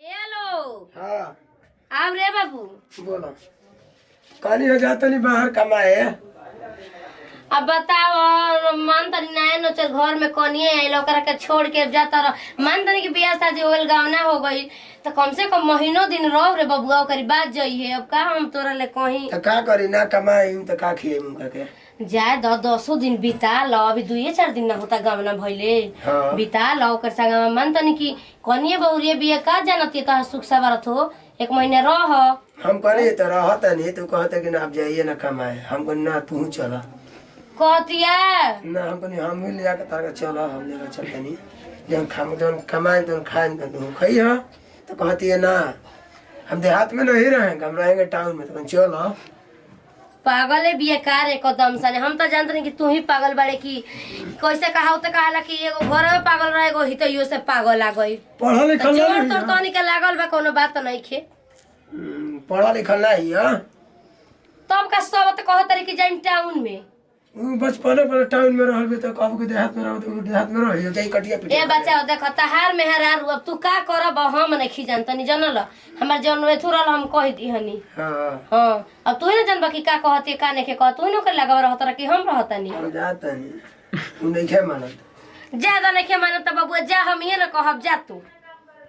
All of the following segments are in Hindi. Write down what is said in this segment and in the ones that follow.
हेलो। हाँ आव रे बाबू। बोलो। कहानी हो जाता नहीं बाहर कमाए। अब बताओ मन तनी नया नोचल घर में कनिए आइल ओकरा के छोड़ के जाता रह मन तनी की बियाह शादी हो गइल गावना हो गई तो कम से कम महीनों दिन रह रे बबुआ ओकरी बात जइहे। अब का हम तोरा ले कहीं तो का करी ना कमाई तो का खिए मुंह के जाए 10 दिन बिता लो। अभी 2-4 दिन ना होता गावना भइले। हाँ। बिता लो ओकर संग मन तनी की कनिए बहुरिए बिया का जानती तो सुख सवारत हो 1 महीना रह। हम कहनी तो रहता नहीं तू कहते कि ना आप जाइए ना कमाए। हमको ना तू चला कहतिया ना हमको नहीं हम ही ले जाकर तार चला हम लेकर चलते नहीं जब खाम जब कमाए तो खाए तो खाई हो तो कहती है ना हम देहात में नहीं रहेंगे हम रहेंगे टाउन में तो चलो। पागल है बिया कार एकदम सने। हम तो जानते नहीं कि तू ही पागल बाड़े की कैसे कहा तो कहाला कि एगो घर में पागल रहे एगो हितैयो से पागल आ गई। पढ़ा लिखल जोर नहीं तोर तो निकल लागल बा कोनो बात तो नहीं खे। पढ़ा लिखल नहीं है तब का सब तो कहत रही कि जाइन टाउन में बचपने पर टाउन में रहल तो कब के देहात में रहो तो देहात में रहो जाई कटिया ए पिटिया बच्चा देख तहार में हरार अब तू का करब हम नहीं जानत नहीं जानल हमर जन एथु रहल हम कह दी हनी। हां हां अब तू ही ना जानबा कि का कहती का नहीं के कह तू ही न कर लगा रहत रह कि हम रहतनी हम जाता नहीं तू नहीं खे मानत ज्यादा नहीं के मानत बाबू जा हम ही ना कहब जा तू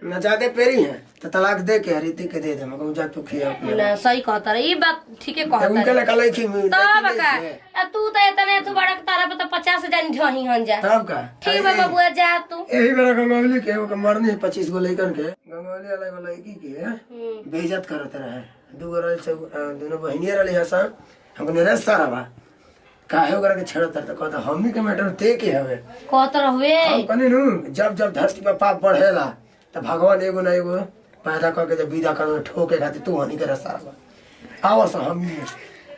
ना ज्यादा पेरी है तो तलाक दे के रीति के दे दे मगर जा तू खिया पिया ना सही कहता रे ई बात ठीके कहता उनके रे। ले कलाई खी तब का तू तो इतने तू बड़ा तारा पे तो 50 जानी ढही हन जा तब का ठीक बा बबुआ जा तू। यही बेरा गंगौली के वो मरनी 25 गो लइकन के गंगौली वाला वाला की के बेइज्जत करत रहे दू गो रहे से दोनों बहनिया रही हसा हमको निरस सारा बा काहे ओकरा के छेड़त त कहता हमनी के मैटर ते के हवे कहत रहवे हम कनी नु जब जब धरती पे पाप बढ़ेला त भगवान एगो ना एगो पैदा करके जब विदा कर ठोके खातिर तू हनी के रास्ता बा आवस हम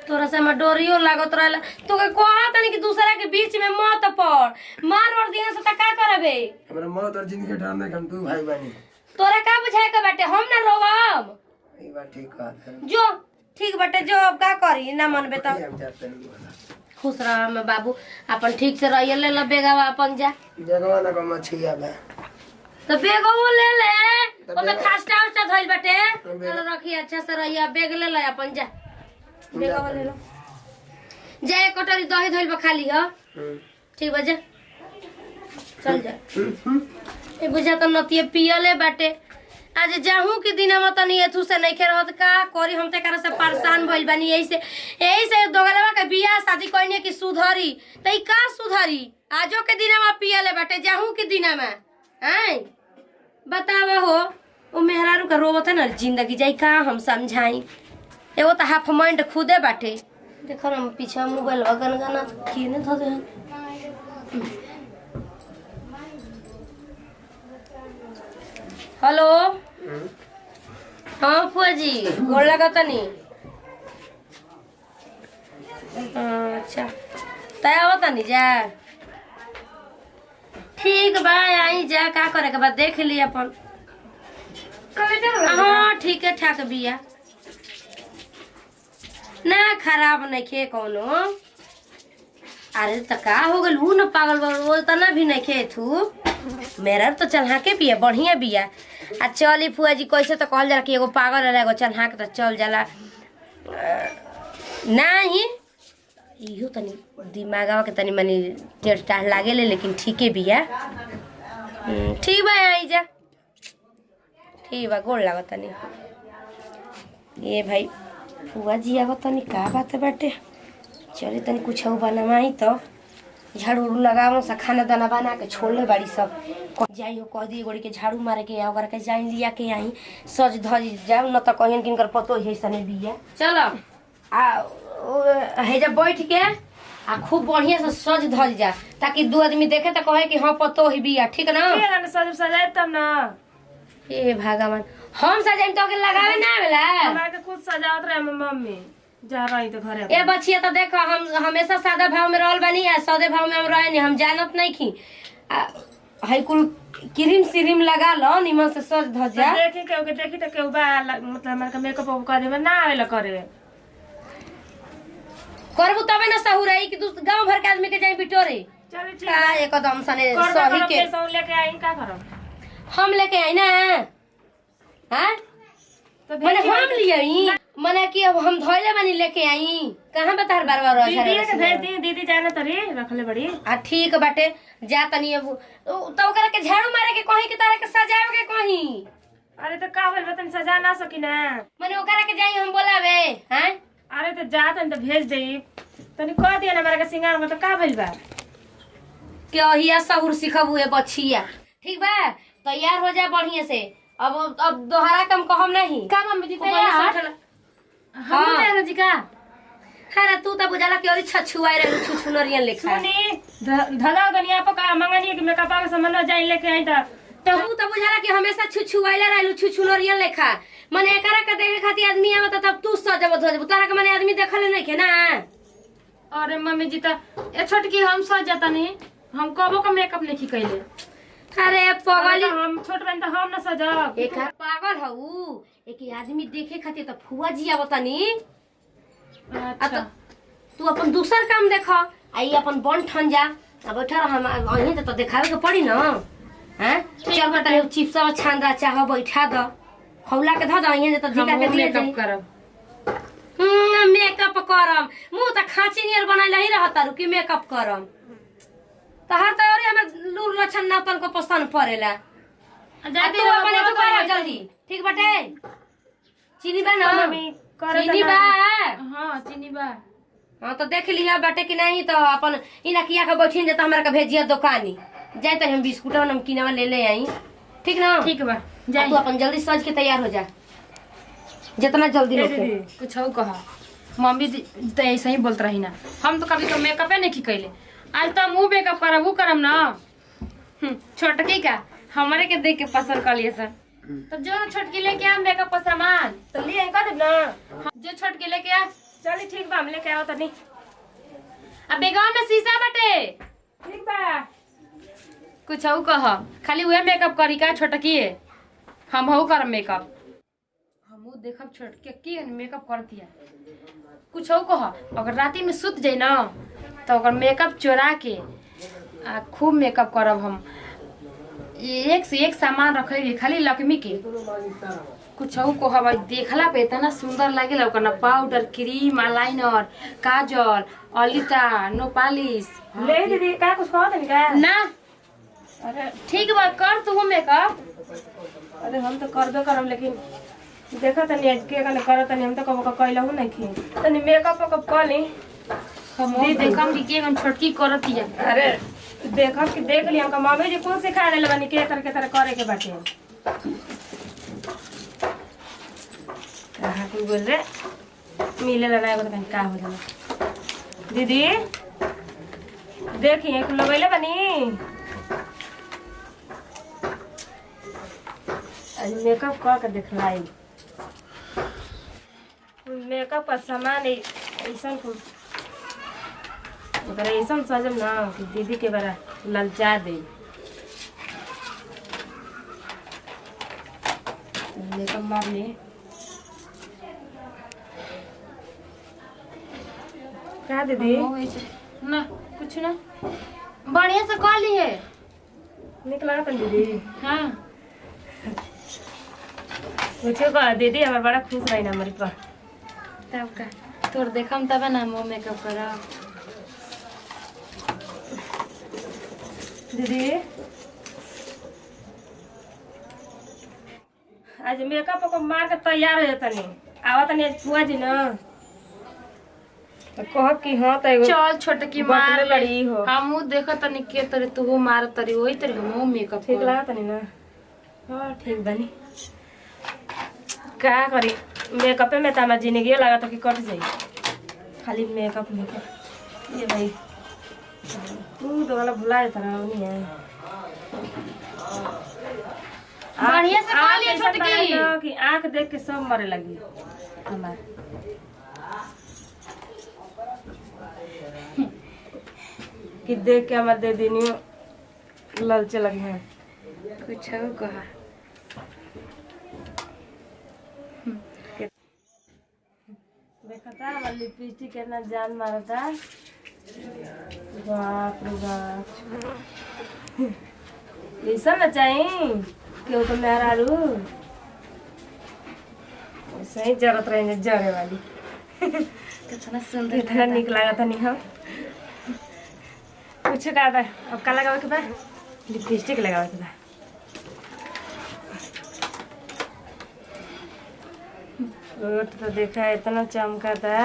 तोरा से मैं डोरियो लागत रहला तू के कहत नहीं कि दूसरा के बीच में मत पड़ मार और दिन से त का करबे। हमरा मौत और जिंदगी डर नहीं हम तू भाई बनी तोरा का बुझाए के बाटे हम ना रोवब ई बात ठीक कहत है जो ठीक बाटे जो अब का करी ना मनबे त हम जाते नहीं खुश रह में बाबू अपन ठीक से रहिए ले ल बेगावा अपन जा जगवा ना को मछिया बा तो बेगो ले ले ओमे खास्टा उस्टा धइल बाटे चलो रखी अच्छा से रहिया बेग ले ले अपन जा बेगो ले लो जा एक कटोरी दही धइल बा खाली ह ठीक बा जा चल जा ए बुझा तो नतिए पियले बाटे आज जाहू के दिन में तनी एथु से नहीं रहत का करी हम तेकरा से परेशान भइल बानी यही से दोगलवा के बियाह शादी कइने की सुधरी तई का सुधरी आजो के दिन में पियले बाटे जाहू के दिन में हैं बतावा हो ओ मेहरारू का रोवत है ना जिंदगी जाई का हम समझाई एगो तो हाफ माइंड खुदे बाटे देखो ना पीछे मोबाइल गनगना केने ध दे हेलो हाँ फुआ जी गोड़ लगतनी अच्छा तय आवतनी जा ठीक बा आई जा का करे के बाद देख ली अपन हाँ ठीक है ठाक बिया ना खराब नहीं खे कोनो अरे तो का हो गल ऊ न पागल वो तना भी नहीं खे थू मेरा तो चलहा के बिया बढ़िया बिया आ चली फुआ जी कैसे तो कहल जाला कि एगो पागल रहे एगो चलहा के तो चल जाला नहीं इहो तनी दिमागवा के तनी मनी टेढ़ टाढ़ लागे ले लेकिन ठीके बिया ठीक बा आई जा ठीक बा गोड़ लागत तनी ये भाई फुआ जी आवत तनी का बात बाटे चले तनी कुछ बनवाई तो झाड़ू उड़ू लगावो सा खाना दाना बना के छोड़ले बाड़ी सब जाइयो कह दी गोड़ी के झाड़ू मारे के ओकरा के जाइन लिया के आई सज धज जाओ न त कहिन किनकर पतो है सने बिया चलो आ हे जब बैठ के आ खूब बढ़िया से सज धज जा ताकि 2 आदमी देखे तो कहे कि हाँ पतो ही बिया ठीक ना सज सजाए तब ना ए भगवान हम सजाइम तो के लगावे ना आवेला हमरा के खुद सजावत रहे मम्मी जा रही तो घरे ए बचिया तो देखो हम हमेशा सादा भाव में रहल बानी आ सौदे भाव में हम रहे नहीं हम जानत नहीं की हई कुल क्रीम सीरीम लगा लो निमन से सज धज जा देखी तो केहू बा मतलब हमरा के मेकअप कर देबे ना आवेला करे करबू तबे ना सहू रही कि गांव भर के आदमी के जाई बिटोरे चल ठीक का एकदम सने सही के लेके आई का करब हम लेके आई ना हाँ तो मैंने हम लिए मने कि अब हम धोइले बनी लेके आई कहां बता बार बार दीदी के भेज दी, दीदी जाना तरी रखले बड़ी। ठीक बाटे जा तनी अब तो ओकरा के झाड़ू मारे के कहीं के तरह के सजावे के कहीं। अरे तो का बोल बतन सजा ना सकी ना मने ओकरा के जाई हम बोलावे हैं। अरे तो जा तन तो भेज देई तनी कह दिया ना मेरा के सिंगार में तो का भइल बा के हिया सहूर सिखबू है बछिया ठीक बा तैयार हो जा बढ़िया से। अब दोहरा कम कहम नहीं का मम्मी जी तैयार हम तैयार जी का। अरे तू तो बुझाला कि और छछुआई रे छुछुनरियन लेखा सुनी धला गनिया पका मंगनी कि मेकअप का सामान जाई लेके आई त तू तो बुझाला कि हमेशा छुछुआइला रहलू छुछुनरियन लेखा मने एकरा के देखे खातिर आदमी आवत तब तू सजब धजब तारा के मने आदमी देखले नहीं के ना। अरे मम्मी जी त ए छोटकी हम सज जाता नहीं हम कबो का मेकअप नहीं कइले। अरे पगली हम छोट बन त हम ना सजब एक पागल हऊ एक आदमी देखे खातिर त फुआ जी आवतनी अच्छा तू अपन दूसर काम देख आई अपन बन ठन जा अब बैठा हम अहीं तो देखावे के पड़ी ना हैं। चल बता चिप्स छान दा चाह बैठा द खौला के ध द अहीं तो धिका के दिए मेकअप करब मेकअप करम मुंह त खांची नियर बनाइल ही रहता रु कि मेकअप करम तहर त और हमें लूर लछन ना तन को पसंद पड़ेला जा तू अपन तो कर जल्दी ठीक बाटे चीनी बा ना मम्मी कर चीनी बा हां चीनी बा हाँ तो देख लिया बाटे कि नहीं तो अपन इना किया के बैठिन जे तो हमरा के भेजिया दुकानी जाए तो हम बिस्कुट नमकीनवा ले ले आई ठीक ना। ठीक बा जा तू अपन जल्दी सज के तैयार हो जा जितना जल्दी हो दीदी कुछ हो कहा मम्मी तो ऐसे ही बोलत रही ना हम तो कभी तो मेकअप नहीं की कैले आज तो मुंह मेकअप करब उ करम ना छोटकी का हमारे के देख के पसंद कर लिए सर तो जो छोटकी लेके आ मेकअप का सामान तो लिए कर देब ना जो छोटकी लेके आ चली ठीक बा हम लेके आओ तनी अब बेगाम में शीशा बटे ठीक बा कुछ हो कह खाली उहे मेकअप करी का छोटकी हम हो कर मेकअप हम देखब छोटकी की मेकअप करती है कुछ हो कह अगर राती में सुत जाए ना तो अगर मेकअप चोरा के आ खूब मेकअप करब हम एक से एक सामान रखे खाली लक्ष्मी के कुछ को हवा देखला पे इतना सुंदर लागेला ओकर ना पाउडर क्रीम आईलाइनर काजल अलिता नो पॉलिश ले दीदी का कुछ कह देनी का ना। अरे ठीक बा कर तू मेकअप। अरे हम तो करबे करब लेकिन देखा तनी आज के कने करत तनी हम तो कबो का कहलहु नहीं की तनी मेकअप को कर ली हम देखम कि के छोटकी करती है। अरे देखब कि देख लिया हमका मम्मी जी कौन सिखा देले बनी के तरह करे के बाटे कहाँ कोई बोल रहे मिले लगा तो कहीं का हो जाना दीदी देखिए कुल लगैले बनी आज मेकअप कर के दिखलाई मेकअप का सामान ऐसा कुछ अगर ऐसा सजम ना कि दीदी के बड़ा ललचा दे मेकअप मार ले क्या दीदी ना कुछ ना बढ़िया से कह ली है निकला था दीदी। हाँ मुझे कहा दीदी हमारे बड़ा खुश रही ना हमारी पर तब का तोर देखम तब ना मुँह मेकअप करा दीदी आज मेकअप को मार के तैयार हो जाता नहीं आवा तनी आज फुआ जी ना तो कह कि हां त एगो चल छोटकी मार लड़ी हो हमहु देखत तनी के तरे तू मार तरी ओई तरे हमहु मेकअप ठीक लगा तनी ना। हां ठीक बनी का करी मेकअप में त हमर जिंदगी लगा तो कि कट जाई खाली मेकअप ये भाई तू तो वाला भुला जाता रहा नहीं है बढ़िया से खा लिया छोटकी कि आंख देख के सब मरे लगी हमार कि देख के हमारे दे दीनी ललचे लगे हैं कुछ हो कहा देखा था हमारे लिपस्टिक कितना जान मारा था बाप रे बाप ऐसा ना चाहिए क्यों तो मेरा रू सही जरूरत रहे जरे वाली कितना सुंदर इतना निक लगा था नहीं हम कुछ का था। अब का लगावे के बा लिपस्टिक लगावे के बा। ओठ तो देखा इतना चमका था।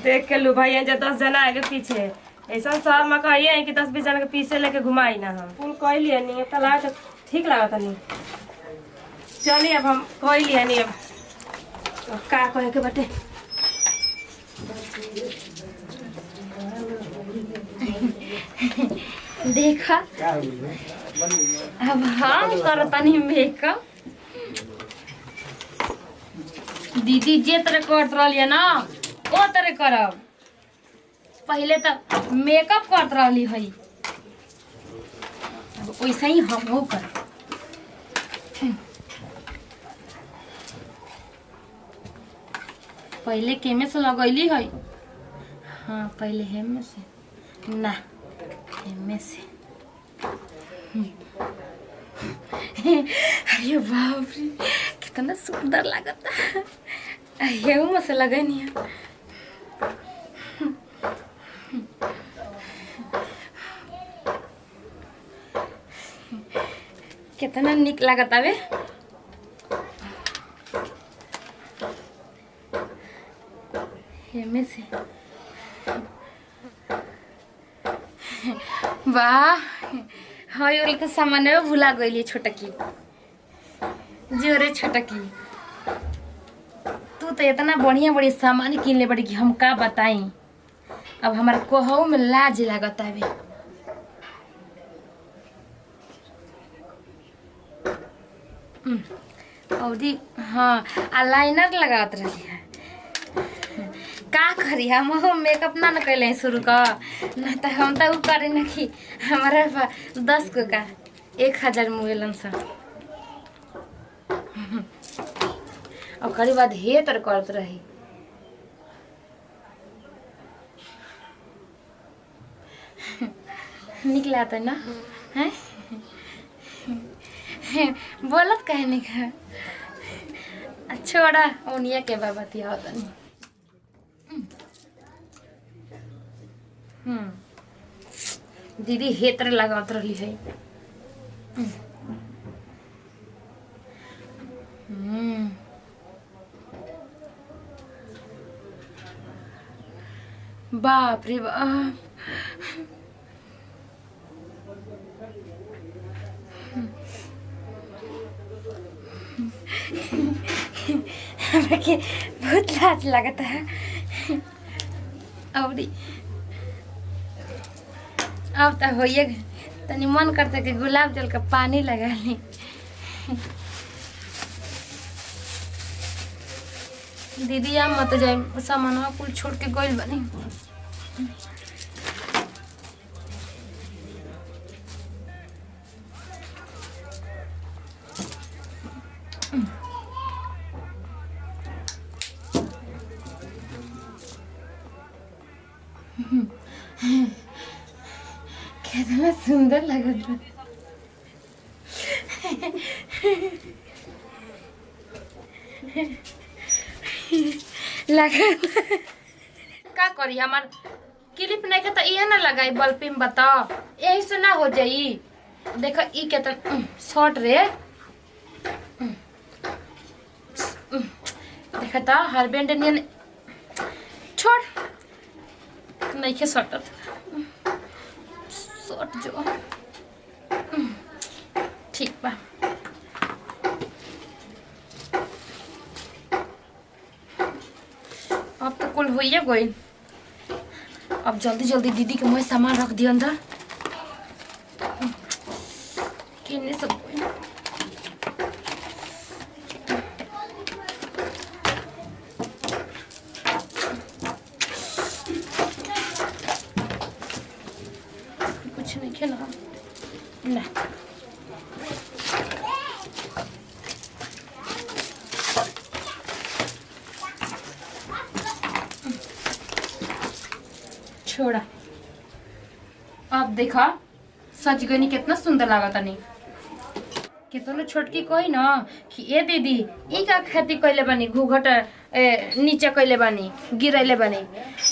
देख के लू भाई जो 10 जना आगे पीछे ऐसा शहर में कहिए है कि 10-20 जना के पीछे लेके घुमाई ना हम फूल कह लिए नहीं तो लगा तो ठीक लगा था नहीं। चलिए अब हम कह लिए नहीं अब का कहे के बटे देखा अब हम करतनी मेकअप दीदी जे तरह करत रही ना ओ तरह करब। पहले तो मेकअप करत रही है अब वैसे ही हम कर। पहले केमे से लगैली है। हाँ पहले हेमे से ना हेमे से। अरे बाप रे कितना सुंदर लगता है। ये से लगनी है। कितना निक लागत आवे। हेमे से वाह हाय वाले तो सामान में भुला गई छोटकी जोरे छोटकी। तू तो इतना बढ़िया बढ़िया सामान किन ले बड़ी कि हम का बताई। अब हमारे कोहू में लाज लागत आवे। औरी हाँ आईलाइनर लगावत रही है। का करी हम मेकअप ना न कैले शुरू का ना तो हम तो ऊ करे न कि हमारे पास 10 को का 1000 मोबाइलन से और करी बाद हे तर करत रही। निकला था ना हैं बोलत कहे नहीं का छोड़ा उनिया के बाबा तिया होता नहीं। दीदी हेतर लगावत रही है। बाप रे बाप बहुत लाज लगता है। अब तो होइए तनी मन करता कि गुलाब जल का पानी लगा ली। दीदी आप मत जाए सामान कुल छोड़ के गइल बनी। कितना सुंदर लगत बा। लगत का करी हमार क्लिप नहीं के तो ये ना लगाई बल्ब में बताओ यही से ना हो जाई। देखो ई कितना शॉर्ट रे देखा था हर बैंड ने छोड़ नहीं के शॉर्ट जो ठीक बा। अब तो कुल होइए गई। अब जल्दी जल्दी दीदी के मुँह सामान रख दियो अंदर। किन्ने सब कुछ नहीं खेला ना। छोड़ा अब देखा सच गनी कितना सुंदर लगा था नहीं। कितनो छोटकी कही न कि ए दीदी ई का खेती कैले बानी घूघट नीचे कैले बानी गिरैले बानी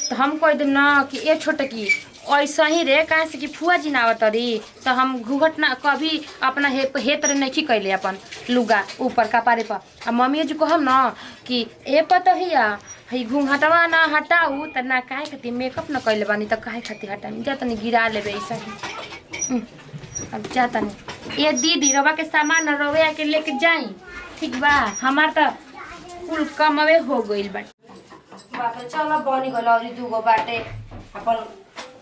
तो हम कह देम ना कि ए छोटकी ऐसा ही रे कहाँ से कि फुआ जी ना आवतरी तो हम घूघट ना कभी अपना हेत रे नहीं कैले अपन लुगा ऊपर कपारे पर आ मम्मी जी कहम ना कि ए पतहिया हई घूंघटवा ना हटाऊ त ना काहे खातिर मेकअप ना कैले बानी त काहे खातिर हटाई जा तनी गिरा लेबे ऐसा ही अब जा तनी ये दीदी रवा के सामान रवे के लेके जाई ठीक बा हमार त कुल कमवे हो गइल बाटे बाप रे चल बनी गल और दुगो बाटे अपन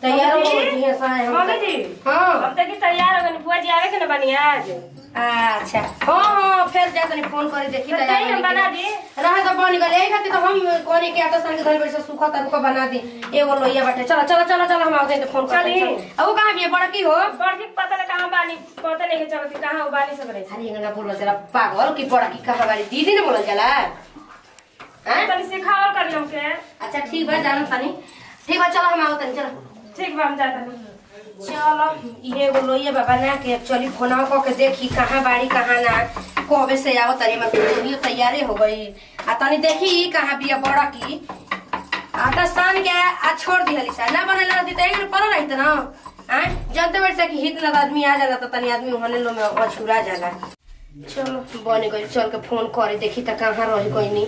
तैयार हो दिए साए हम मम्मी जी हां अब तक तैयार हो गनी बुआ जी आवे के ना बनी आज अच्छा हां फिर जा तनी फोन करे देखी तो तैयार हम बना दी रहा तो बनी गल एही खातिर तो हम कोनी के आटा सान के धर बैठ से सुखा तरुका बना दी एगो लोइया बाटे चल चल चल चल हम आते तो फोन कर अब वो कहां भी है बड़ा की हो बड़की पता ना कहां बानी पता नहीं के चलती कहां बानी सब रहे अरे इंगना बोल जरा पागल की बड़ा की कहां बारी दीदी ने बोलल जाला हैं तनी सिखाओ कर हमके अच्छा ठीक बा जान तनी ठीक बा चलो हम आवतनी चल ठीक बा हम जाता नहीं चलो ये एगो लोइया बाबा ना के चली फोनवा क के देखी कहां बाड़ी कहां ना कबे से आवत तरी में वीडियो तैयार हो गई आ तनी देखी कहां बिया बड़ा की आटा सान के आ छोड़ दिहली सा ना बनल रहती त एक पर रहित ना हैं जानते बैठ से कि हित लगा आदमी आ जाला त तनी आदमी ओहने लो में अछुरा जाला चलो बने गई चल के फोन करे देखी त कहां रही कोई नहीं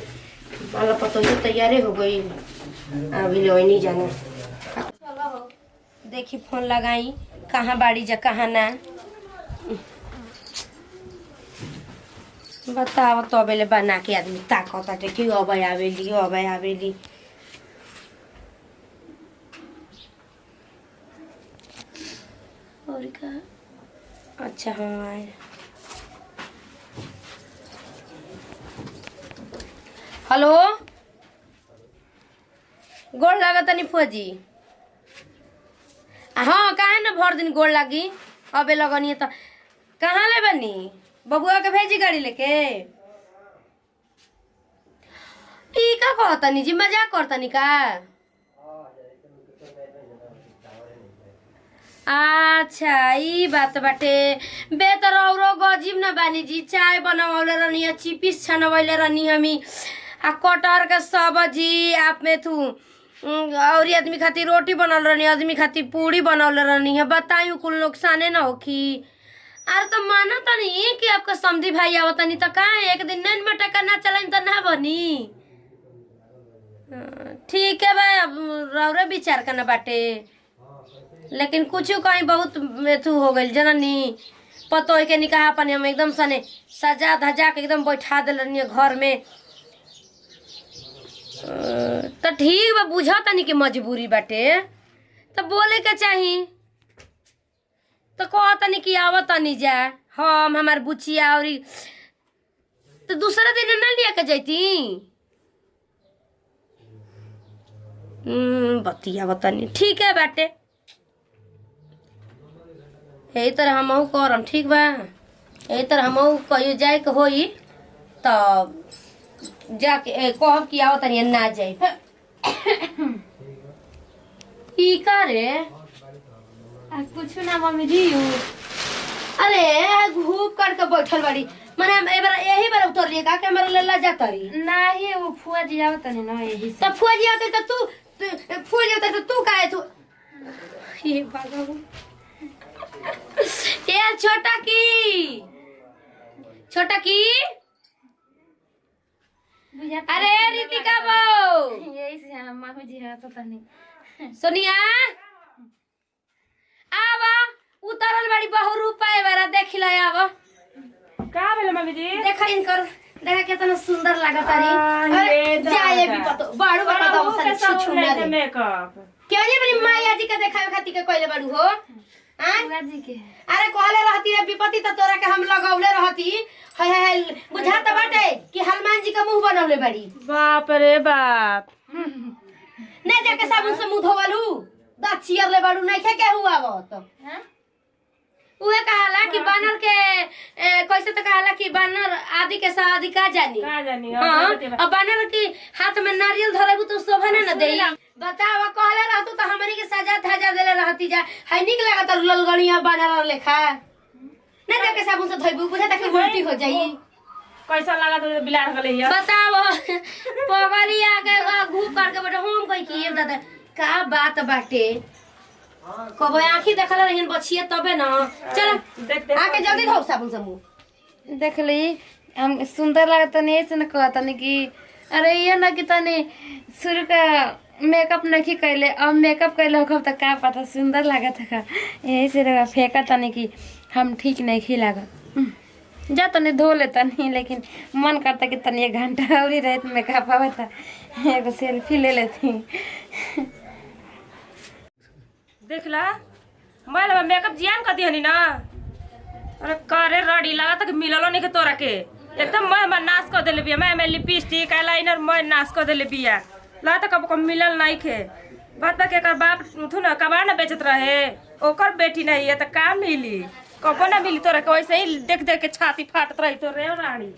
माला पतो ही तैयार हो गई अभी ले नहीं जाने चलो देखी फोन लगाई कहाँ बाड़ी जा कहाँ ना बताओ तबे ले बना के आदमी ताकत आटे कि अब आवेली और का अच्छा हाँ आए हेलो गोड़ लागत नहीं फुआ जी हाँ काहे ना भर दिन गोड़ लागी अबे लगनी तो कहाँ ले बनी बबुआ के भेजी गाड़ी लेके ई का कहतनी जी मजाक करतनी का अच्छा ई बात बाटे बेतर औरो गजीब न बानी जी चाय बनावले रहनी चिपिस छनवले रहनी हमी आ कटहर के सब्जी आप में थू और आदमी खातिर रोटी बनल रहनी आदमी खातिर पूरी बनल रहनी है बताई कुल नुकसाने ना होखी अरे तो माना तो नहीं कि आपका समधी भाई आवत नहीं तो कहाँ एक दिन नैन मटका ना चलन तो ना बनी ठीक है भाई अब रौरे विचार करना बाटे लेकिन कुछ कहीं बहुत मेथू हो गई जननी पतो के निकाह अपन हम एकदम सने सजा धजा के एकदम बैठा दिल रहनी घर में तो ठीक बा बुझा तनी के मजबूरी बाटे तो बोले के चाही तो कह तनी कि आव तनी जा हम हमार बुचिया और तो दूसरा दिन ना लिया के जैती बतिया बतानी ठीक है बाटे यही तरह हम करम ठीक बा यही तरह हम कहियो जाए के होई तब जाके कहब कि आओ तनी ना जाए ई का रे कुछ ना मम्मी जी अरे घूप करके बैठल बाड़ी माने ए बार यही बार उतर लिए का के हमरा लल्ला जाता रही नहीं वो फुआ जी आवत नहीं ना यही से तब फुआ जी आते तो तू फुआ जी आते तो तू काहे तू ये भागो ये छोटा की अरे रितिका बो यही से मम्मी जी आवत नहीं सोनिया आवा उतरल बड़ी बहु रुपए वाला देख ले आवा का भेल मम्मी जी देखा इनकर देखा कितना सुंदर लागत रही जाए भी पतो बाड़ू बता दो सन छुना दे मेकअप क्यों जी मेरी माया जी के देखावे खातिर के कोइले बाड़ू हो फुआ जी के अरे कहले रहती रे विपत्ति त तोरा के हम लगौले रहती हाय बुझा त बाटे कि हनुमान जी का मुंह बनौले बड़ी बाप रे बाप नहीं जाके साबुन से मुंह धोवलू दांत चियर ले बाड़ू नहीं के हुआ वो तो हैं उहे कहाला कि बानर के कैसे तो कहाला कि बानर आदि के शादी का जानी हां अब बानर की हाथ में नारियल धरबू तो शोभा ना देई बतावा कहले रहतू तो हमनी के सजा धजा देले रहती जा है निक लागत ललगणिया बानर लेखा ना जाके साबुन से धोइबू बुझा तक उल्टी हो जाई। कैसा लगा तो बिलार गले हिया बताओ पगली आके घूप करके बैठे हम कहि कि दादा का बात बाटे कबो आंखी देखल रहिन बचिए तबे ना। चल देख आके जल्दी धो साबुन से मुंह। देख ली हम सुंदर लगता नहीं ऐसे न कहता नहीं कि अरे ये ना कि तनी शुरू का मेकअप नहीं कैले अब मेकअप कैले हो तो का पता सुंदर लागत है यही से रहा फेंका तनी कि हम ठीक नहीं खी लागत जा तनी धो लेता नहीं लेकिन मन करता कि तनी 1 घंटा और ही रहे तो मेकअप आवा था एगो सेल्फी ले लेती। देख ला मैं मेकअप जियान कर दिहनी ना अरे करे रडी लगा तक मिललो नहीं के तोरा के एकदम मैं नाश कर देले बिया मैं लिपस्टिक आईलाइनर मैं नाश कर देले बिया ला तक कब मिलल नहीं खे बात के कर बाप थु ना कबाड़ ना बेचत रहे ओकर बेटी नहीं है तो का मिली कबो ना मिली तोरा के वैसे ही देख देख के छाती फाटत रही तो रे रानी।